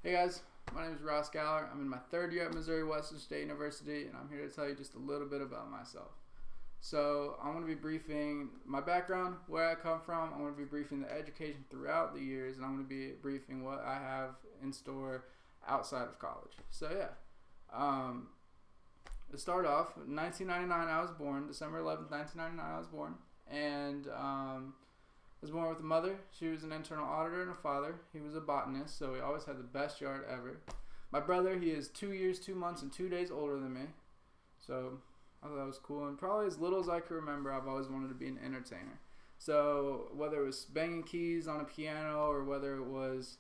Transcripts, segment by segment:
Hey guys, my name is Ross Galler. I'm in my third year at Missouri Western State University, and I'm here to tell you just a little bit about myself. So I'm going to be briefing my background, where I come from. I'm going to be briefing the education throughout the years, and I'm going to be briefing what I have in store outside of college. So to start off, in 1999 I was born, December 11th, 1999 I was born, and I was born with a mother. She was an internal auditor, and a father. He was a botanist, so we always had the best yard ever. My brother, he is 2 years, 2 months, and 2 days older than me. So I thought that was cool. And probably as little as I can remember, I've always wanted to be an entertainer. So whether it was banging keys on a piano or whether it was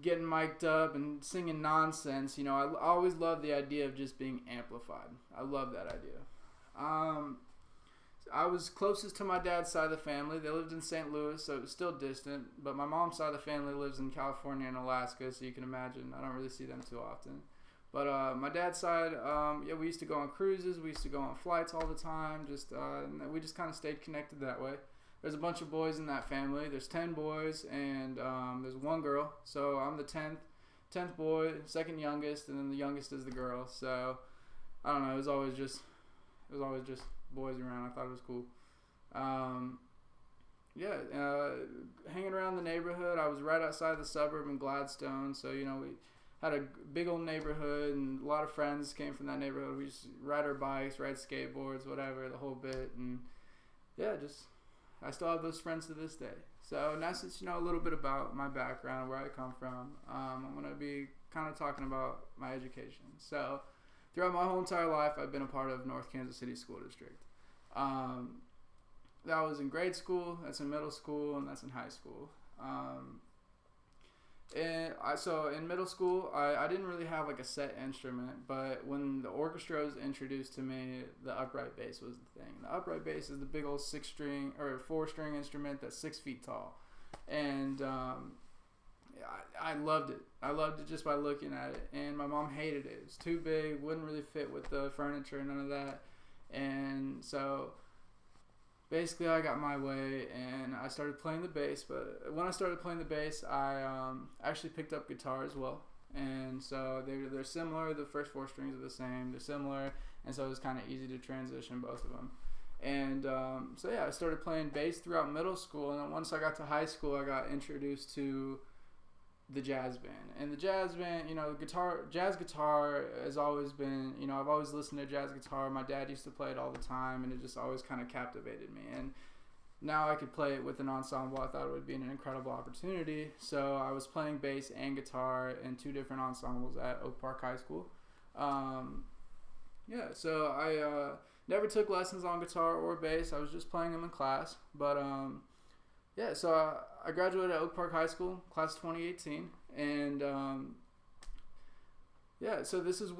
getting mic'd up and singing nonsense, I always loved the idea of just being amplified. I love that idea. I was closest to my dad's side of the family. They lived in St. Louis, so it was still distant. But my mom's side of the family lives in California and Alaska, so you can imagine I don't really see them too often. But my dad's side, we used to go on cruises. We used to go on flights all the time. And we just kind of stayed connected that way. There's a bunch of boys in that family. There's 10 boys, and there's one girl. So I'm the 10th boy, second youngest, and then the youngest is the girl. So I don't know. It was always just boys around. I thought it was cool. Hanging around the neighborhood. I was right outside the suburb in Gladstone, so we had a big old neighborhood, and a lot of friends came from that neighborhood. We just ride our bikes, ride skateboards, whatever, the whole bit, and I still have those friends to this day. So now since you know a little bit about my background, where I come from, I'm gonna be kind of talking about my education. So throughout my whole entire life, I've been a part of North Kansas City School District. That was in grade school, that's in middle school, and that's in high school. So in middle school, I didn't really have like a set instrument, but when the orchestra was introduced to me, the upright bass was the thing. The upright bass is the big old 6-string or 4-string instrument that's 6 feet tall, and I loved it. I loved it just by looking at it, and my mom hated it. It was too big, wouldn't really fit with the furniture, none of that, and so basically I got my way and I started playing the bass. But when I started playing the bass, I actually picked up guitar as well, and so they're similar. The first 4 strings are the same, they're similar, and so it was kind of easy to transition both of them. And I started playing bass throughout middle school, and then once I got to high school, I got introduced to the jazz band. And the jazz band, jazz guitar has always been, I've always listened to jazz guitar. My dad used to play it all the time, and it just always kind of captivated me. And now I could play it with an ensemble. I thought it would be an incredible opportunity. So I was playing bass and guitar in 2 different ensembles at Oak Park High School. So I never took lessons on guitar or bass. I was just playing them in class. But so I graduated at Oak Park High School, class 2018, and so this is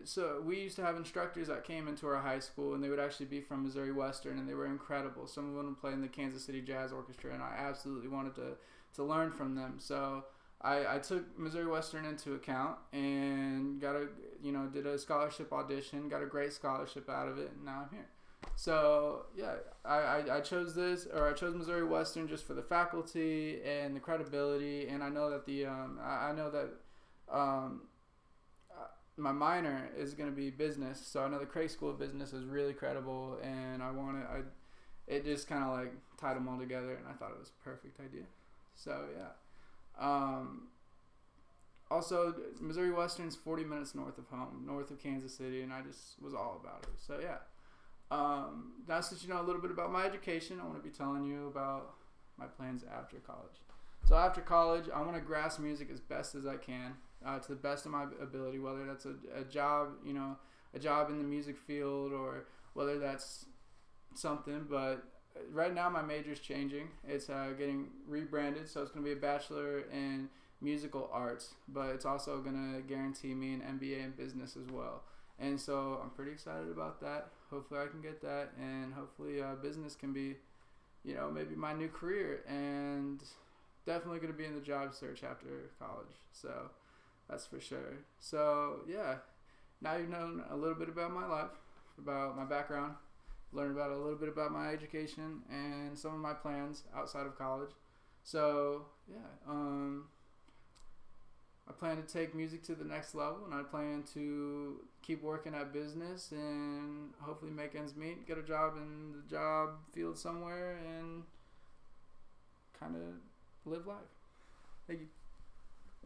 so we used to have instructors that came into our high school, and they would actually be from Missouri Western, and they were incredible. Some of them would play in the Kansas City Jazz Orchestra, and I absolutely wanted to learn from them. So I took Missouri Western into account and did a scholarship audition, got a great scholarship out of it, and now I'm here. So I chose Missouri Western just for the faculty and the credibility, and I know that my minor is going to be business, so I know the Craig School of Business is really credible, and it just kind of like tied them all together, and I thought it was a perfect idea. So also Missouri Western's 40 minutes north of home, north of Kansas City, and I just was all about it. So now since you know a little bit about my education, I want to be telling you about my plans after college. So after college, I want to grasp music as best as I can, to the best of my ability, whether that's a job, a job in the music field, or whether that's something. But right now my major is changing. It's getting rebranded, so it's going to be a bachelor in musical arts, but it's also going to guarantee me an MBA in business as well. And so I'm pretty excited about that. Hopefully I can get that, and hopefully business can be, maybe my new career, and definitely going to be in the job search after college. So that's for sure. So now you've known a little bit about my life, about my background, learned about a little bit about my education and some of my plans outside of college. So plan to take music to the next level, and I plan to keep working at business and hopefully make ends meet, get a job in the job field somewhere, and kind of live life. Thank you.